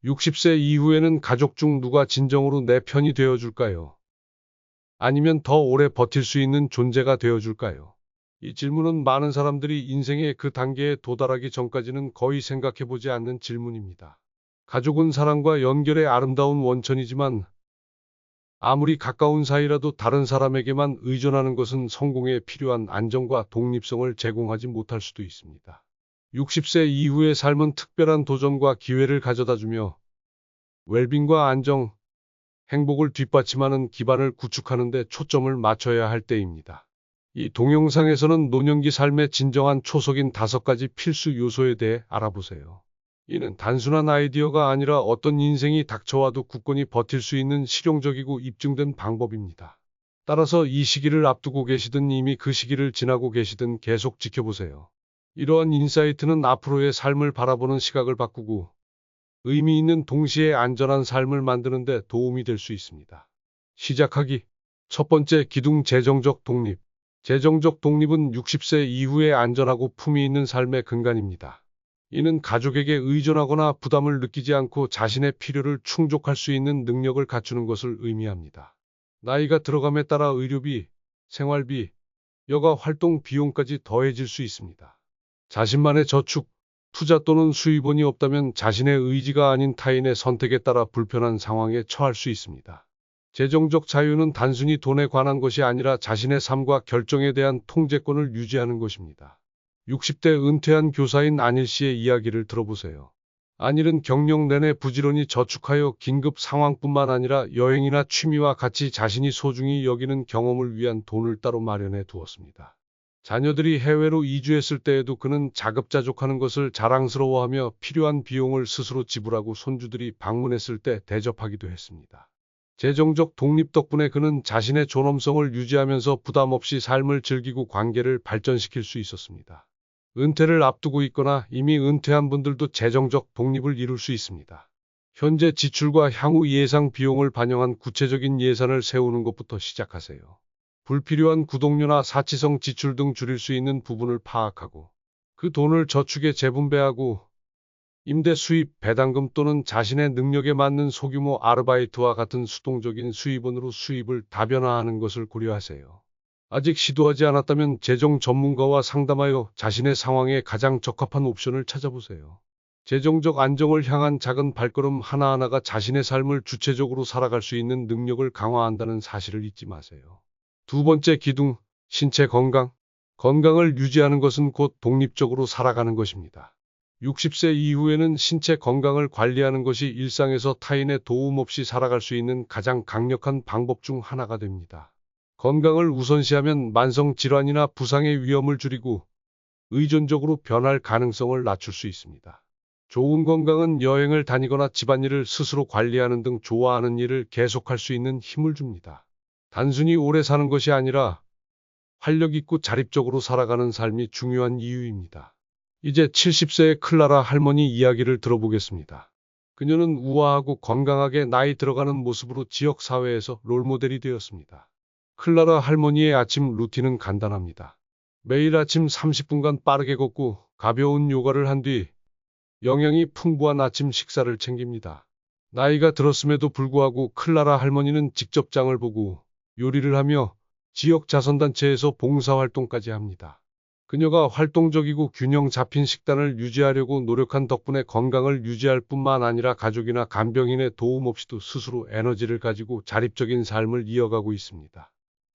60세 이후에는 가족 중 누가 진정으로 내 편이 되어줄까요? 아니면 더 오래 버틸 수 있는 존재가 되어줄까요? 이 질문은 많은 사람들이 인생의 그 단계에 도달하기 전까지는 거의 생각해보지 않는 질문입니다. 가족은 사랑과 연결의 아름다운 원천이지만 아무리 가까운 사이라도 다른 사람에게만 의존하는 것은 성공에 필요한 안정과 독립성을 제공하지 못할 수도 있습니다. 60세 이후의 삶은 특별한 도전과 기회를 가져다주며 웰빙과 안정, 행복을 뒷받침하는 기반을 구축하는 데 초점을 맞춰야 할 때입니다. 이 동영상에서는 노년기 삶의 진정한 초석인 5가지 필수 요소에 대해 알아보세요. 이는 단순한 아이디어가 아니라 어떤 인생이 닥쳐와도 굳건히 버틸 수 있는 실용적이고 입증된 방법입니다. 따라서 이 시기를 앞두고 계시든 이미 그 시기를 지나고 계시든 계속 지켜보세요. 이러한 인사이트는 앞으로의 삶을 바라보는 시각을 바꾸고 의미 있는 동시에 안전한 삶을 만드는 데 도움이 될 수 있습니다. 시작하기. 첫 번째, 기둥 재정적 독립. 재정적 독립은 60세 이후에 안전하고 품위 있는 삶의 근간입니다. 이는 가족에게 의존하거나 부담을 느끼지 않고 자신의 필요를 충족할 수 있는 능력을 갖추는 것을 의미합니다. 나이가 들어감에 따라 의료비, 생활비, 여가 활동 비용까지 더해질 수 있습니다. 자신만의 저축, 투자 또는 수입원이 없다면 자신의 의지가 아닌 타인의 선택에 따라 불편한 상황에 처할 수 있습니다. 재정적 자유는 단순히 돈에 관한 것이 아니라 자신의 삶과 결정에 대한 통제권을 유지하는 것입니다. 60대 은퇴한 교사인 안일 씨의 이야기를 들어보세요. 안일은 경력 내내 부지런히 저축하여 긴급 상황뿐만 아니라 여행이나 취미와 같이 자신이 소중히 여기는 경험을 위한 돈을 따로 마련해 두었습니다. 자녀들이 해외로 이주했을 때에도 그는 자급자족하는 것을 자랑스러워하며 필요한 비용을 스스로 지불하고 손주들이 방문했을 때 대접하기도 했습니다. 재정적 독립 덕분에 그는 자신의 존엄성을 유지하면서 부담 없이 삶을 즐기고 관계를 발전시킬 수 있었습니다. 은퇴를 앞두고 있거나 이미 은퇴한 분들도 재정적 독립을 이룰 수 있습니다. 현재 지출과 향후 예상 비용을 반영한 구체적인 예산을 세우는 것부터 시작하세요. 불필요한 구독료나 사치성 지출 등 줄일 수 있는 부분을 파악하고 그 돈을 저축에 재분배하고 임대 수입, 배당금 또는 자신의 능력에 맞는 소규모 아르바이트와 같은 수동적인 수입원으로 수입을 다변화하는 것을 고려하세요. 아직 시도하지 않았다면 재정 전문가와 상담하여 자신의 상황에 가장 적합한 옵션을 찾아보세요. 재정적 안정을 향한 작은 발걸음 하나하나가 자신의 삶을 주체적으로 살아갈 수 있는 능력을 강화한다는 사실을 잊지 마세요. 두 번째 기둥, 신체 건강. 건강을 유지하는 것은 곧 독립적으로 살아가는 것입니다. 60세 이후에는 신체 건강을 관리하는 것이 일상에서 타인의 도움 없이 살아갈 수 있는 가장 강력한 방법 중 하나가 됩니다. 건강을 우선시하면 만성 질환이나 부상의 위험을 줄이고 의존적으로 변할 가능성을 낮출 수 있습니다. 좋은 건강은 여행을 다니거나 집안일을 스스로 관리하는 등 좋아하는 일을 계속할 수 있는 힘을 줍니다. 단순히 오래 사는 것이 아니라 활력 있고 자립적으로 살아가는 삶이 중요한 이유입니다. 이제 70세의 클라라 할머니 이야기를 들어보겠습니다. 그녀는 우아하고 건강하게 나이 들어가는 모습으로 지역 사회에서 롤모델이 되었습니다. 클라라 할머니의 아침 루틴은 간단합니다. 매일 아침 30분간 빠르게 걷고 가벼운 요가를 한 뒤 영양이 풍부한 아침 식사를 챙깁니다. 나이가 들었음에도 불구하고 클라라 할머니는 직접 장을 보고 요리를 하며 지역 자선단체에서 봉사활동까지 합니다. 그녀가 활동적이고 균형 잡힌 식단을 유지하려고 노력한 덕분에 건강을 유지할 뿐만 아니라 가족이나 간병인의 도움 없이도 스스로 에너지를 가지고 자립적인 삶을 이어가고 있습니다.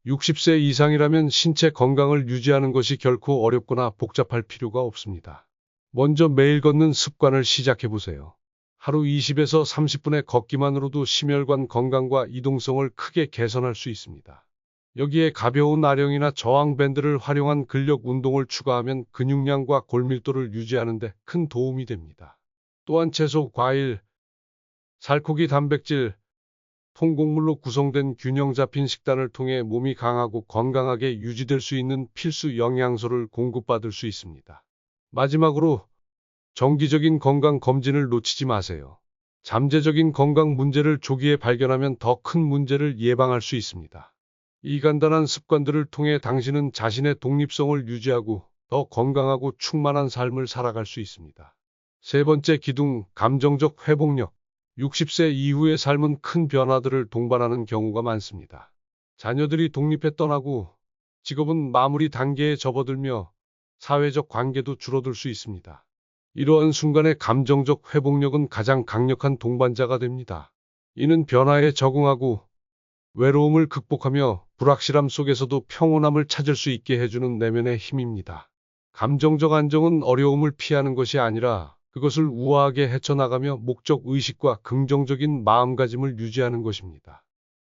60세 이상이라면 신체 건강을 유지하는 것이 결코 어렵거나 복잡할 필요가 없습니다. 먼저 매일 걷는 습관을 시작해보세요. 하루 20에서 30분의 걷기만으로도 심혈관 건강과 이동성을 크게 개선할 수 있습니다. 여기에 가벼운 아령이나 저항밴드를 활용한 근력 운동을 추가하면 근육량과 골밀도를 유지하는 데 큰 도움이 됩니다. 또한 채소, 과일, 살코기 단백질, 통곡물로 구성된 균형 잡힌 식단을 통해 몸이 강하고 건강하게 유지될 수 있는 필수 영양소를 공급받을 수 있습니다. 마지막으로 정기적인 건강 검진을 놓치지 마세요. 잠재적인 건강 문제를 조기에 발견하면 더 큰 문제를 예방할 수 있습니다. 이 간단한 습관들을 통해 당신은 자신의 독립성을 유지하고 더 건강하고 충만한 삶을 살아갈 수 있습니다. 세 번째 기둥, 감정적 회복력. 60세 이후의 삶은 큰 변화들을 동반하는 경우가 많습니다. 자녀들이 독립해 떠나고 직업은 마무리 단계에 접어들며 사회적 관계도 줄어들 수 있습니다. 이러한 순간의 감정적 회복력은 가장 강력한 동반자가 됩니다. 이는 변화에 적응하고 외로움을 극복하며 불확실함 속에서도 평온함을 찾을 수 있게 해주는 내면의 힘입니다. 감정적 안정은 어려움을 피하는 것이 아니라 그것을 우아하게 헤쳐나가며 목적 의식과 긍정적인 마음가짐을 유지하는 것입니다.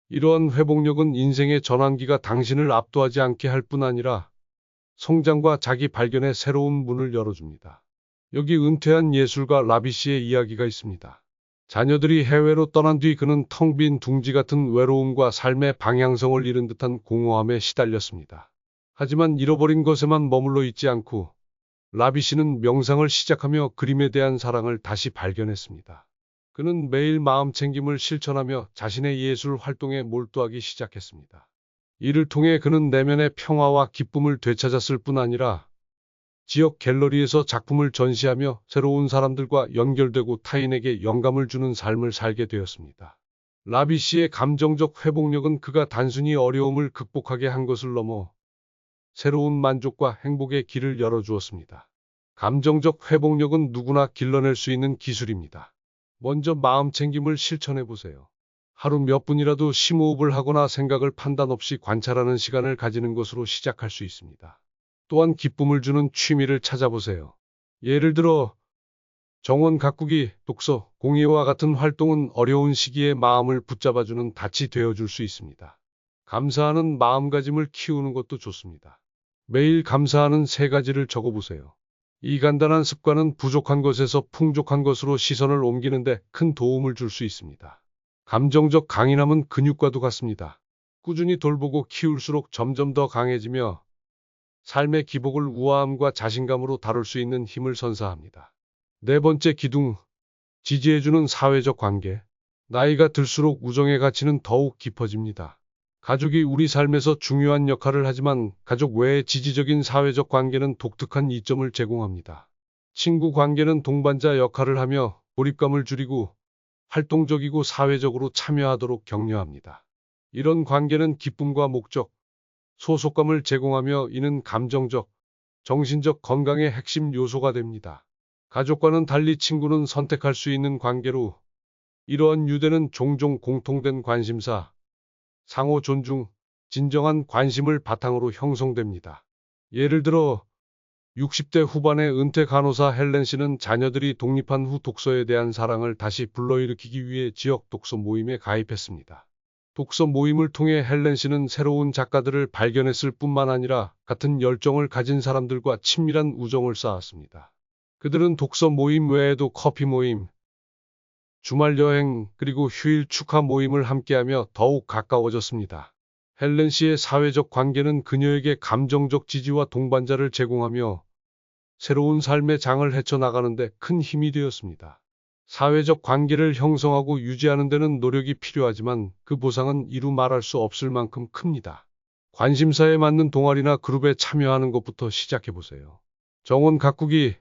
이러한 회복력은 인생의 전환기가 당신을 압도하지 않게 할 뿐 아니라 성장과 자기 발견의 새로운 문을 열어줍니다. 여기 은퇴한 예술가 라비 씨의 이야기가 있습니다. 자녀들이 해외로 떠난 뒤 그는 텅 빈 둥지 같은 외로움과 삶의 방향성을 잃은 듯한 공허함에 시달렸습니다. 하지만 잃어버린 것에만 머물러 있지 않고 라비 씨는 명상을 시작하며 그림에 대한 사랑을 다시 발견했습니다. 그는 매일 마음 챙김을 실천하며 자신의 예술 활동에 몰두하기 시작했습니다. 이를 통해 그는 내면의 평화와 기쁨을 되찾았을 뿐 아니라 지역 갤러리에서 작품을 전시하며 새로운 사람들과 연결되고 타인에게 영감을 주는 삶을 살게 되었습니다. 라비 씨의 감정적 회복력은 그가 단순히 어려움을 극복하게 한 것을 넘어 새로운 만족과 행복의 길을 열어주었습니다. 감정적 회복력은 누구나 길러낼 수 있는 기술입니다. 먼저 마음 챙김을 실천해 보세요. 하루 몇 분이라도 심호흡을 하거나 생각을 판단 없이 관찰하는 시간을 가지는 것으로 시작할 수 있습니다. 또한 기쁨을 주는 취미를 찾아보세요. 예를 들어 정원 가꾸기, 독서, 공예와 같은 활동은 어려운 시기에 마음을 붙잡아주는 닻이 되어줄 수 있습니다. 감사하는 마음가짐을 키우는 것도 좋습니다. 매일 감사하는 3가지를 적어보세요. 이 간단한 습관은 부족한 것에서 풍족한 것으로 시선을 옮기는데 큰 도움을 줄 수 있습니다. 감정적 강인함은 근육과도 같습니다. 꾸준히 돌보고 키울수록 점점 더 강해지며 삶의 기복을 우아함과 자신감으로 다룰 수 있는 힘을 선사합니다. 4번째 기둥, 지지해주는 사회적 관계. 나이가 들수록 우정의 가치는 더욱 깊어집니다. 가족이 우리 삶에서 중요한 역할을 하지만 가족 외의 지지적인 사회적 관계는 독특한 이점을 제공합니다. 친구 관계는 동반자 역할을 하며 고립감을 줄이고 활동적이고 사회적으로 참여하도록 격려합니다. 이런 관계는 기쁨과 목적, 소속감을 제공하며 이는 감정적, 정신적 건강의 핵심 요소가 됩니다. 가족과는 달리 친구는 선택할 수 있는 관계로 이러한 유대는 종종 공통된 관심사, 상호 존중, 진정한 관심을 바탕으로 형성됩니다. 예를 들어 60대 후반의 은퇴 간호사 헬렌 씨는 자녀들이 독립한 후 독서에 대한 사랑을 다시 불러일으키기 위해 지역 독서 모임에 가입했습니다. 독서 모임을 통해 헬렌 씨는 새로운 작가들을 발견했을 뿐만 아니라 같은 열정을 가진 사람들과 친밀한 우정을 쌓았습니다. 그들은 독서 모임 외에도 커피 모임, 주말 여행, 그리고 휴일 축하 모임을 함께하며 더욱 가까워졌습니다. 헬렌 씨의 사회적 관계는 그녀에게 감정적 지지와 동반자를 제공하며 새로운 삶의 장을 헤쳐나가는 데 큰 힘이 되었습니다. 사회적 관계를 형성하고 유지하는 데는 노력이 필요하지만 그 보상은 이루 말할 수 없을 만큼 큽니다. 관심사에 맞는 동아리나 그룹에 참여하는 것부터 시작해보세요. 정원 가꾸기,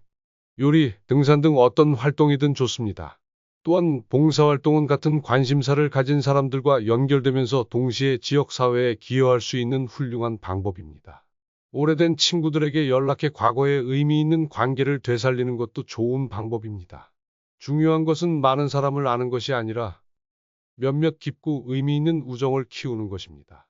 요리, 등산 등 어떤 활동이든 좋습니다. 또한 봉사활동은 같은 관심사를 가진 사람들과 연결되면서 동시에 지역사회에 기여할 수 있는 훌륭한 방법입니다. 오래된 친구들에게 연락해 과거에 의미 있는 관계를 되살리는 것도 좋은 방법입니다. 중요한 것은 많은 사람을 아는 것이 아니라 몇몇 깊고 의미 있는 우정을 키우는 것입니다.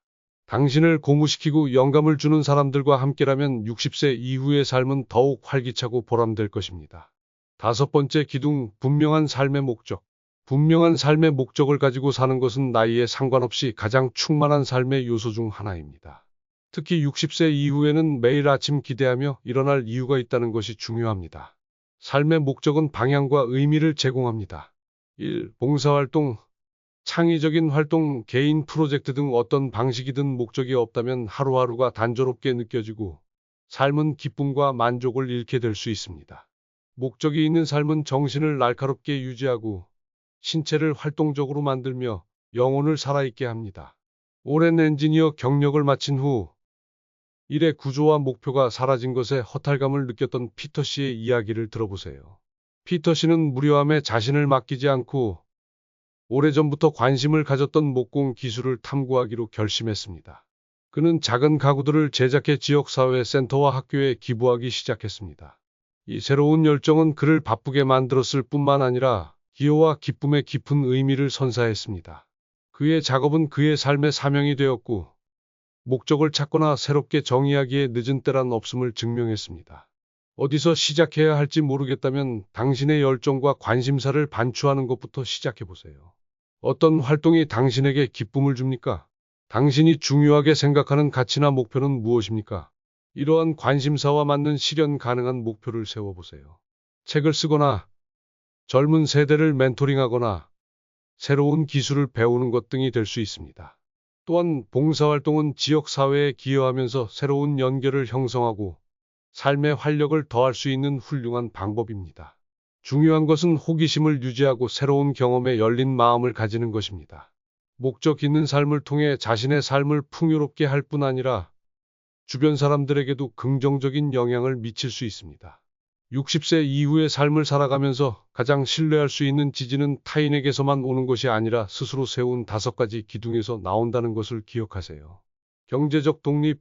당신을 고무시키고 영감을 주는 사람들과 함께라면 60세 이후의 삶은 더욱 활기차고 보람될 것입니다. 5번째 기둥, 분명한 삶의 목적. 분명한 삶의 목적을 가지고 사는 것은 나이에 상관없이 가장 충만한 삶의 요소 중 하나입니다. 특히 60세 이후에는 매일 아침 기대하며 일어날 이유가 있다는 것이 중요합니다. 삶의 목적은 방향과 의미를 제공합니다. 1. 봉사활동, 창의적인 활동, 개인 프로젝트 등 어떤 방식이든 목적이 없다면 하루하루가 단조롭게 느껴지고 삶은 기쁨과 만족을 잃게 될 수 있습니다. 목적이 있는 삶은 정신을 날카롭게 유지하고 신체를 활동적으로 만들며 영혼을 살아있게 합니다. 오랜 엔지니어 경력을 마친 후 일의 구조와 목표가 사라진 것에 허탈감을 느꼈던 피터 씨의 이야기를 들어보세요. 피터 씨는 무료함에 자신을 맡기지 않고 오래전부터 관심을 가졌던 목공 기술을 탐구하기로 결심했습니다. 그는 작은 가구들을 제작해 지역사회센터와 학교에 기부하기 시작했습니다. 이 새로운 열정은 그를 바쁘게 만들었을 뿐만 아니라 기여와 기쁨의 깊은 의미를 선사했습니다. 그의 작업은 그의 삶의 사명이 되었고, 목적을 찾거나 새롭게 정의하기에 늦은 때란 없음을 증명했습니다. 어디서 시작해야 할지 모르겠다면 당신의 열정과 관심사를 반추하는 것부터 시작해보세요. 어떤 활동이 당신에게 기쁨을 줍니까? 당신이 중요하게 생각하는 가치나 목표는 무엇입니까? 이러한 관심사와 맞는 실현 가능한 목표를 세워보세요. 책을 쓰거나 젊은 세대를 멘토링하거나 새로운 기술을 배우는 것 등이 될 수 있습니다. 또한 봉사활동은 지역사회에 기여하면서 새로운 연결을 형성하고 삶의 활력을 더할 수 있는 훌륭한 방법입니다. 중요한 것은 호기심을 유지하고 새로운 경험에 열린 마음을 가지는 것입니다. 목적 있는 삶을 통해 자신의 삶을 풍요롭게 할 뿐 아니라 주변 사람들에게도 긍정적인 영향을 미칠 수 있습니다. 60세 이후의 삶을 살아가면서 가장 신뢰할 수 있는 지지는 타인에게서만 오는 것이 아니라 스스로 세운 5가지 기둥에서 나온다는 것을 기억하세요. 경제적 독립,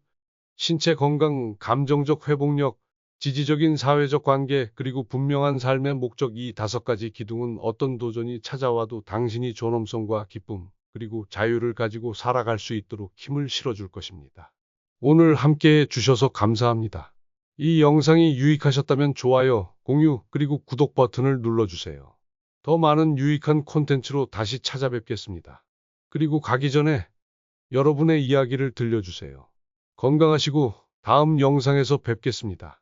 신체 건강, 감정적 회복력, 지지적인 사회적 관계, 그리고 분명한 삶의 목적, 이 5가지 기둥은 어떤 도전이 찾아와도 당신이 존엄성과 기쁨, 그리고 자유를 가지고 살아갈 수 있도록 힘을 실어줄 것입니다. 오늘 함께해 주셔서 감사합니다. 이 영상이 유익하셨다면 좋아요, 공유, 그리고 구독 버튼을 눌러주세요. 더 많은 유익한 콘텐츠로 다시 찾아뵙겠습니다. 그리고 가기 전에 여러분의 이야기를 들려주세요. 건강하시고 다음 영상에서 뵙겠습니다.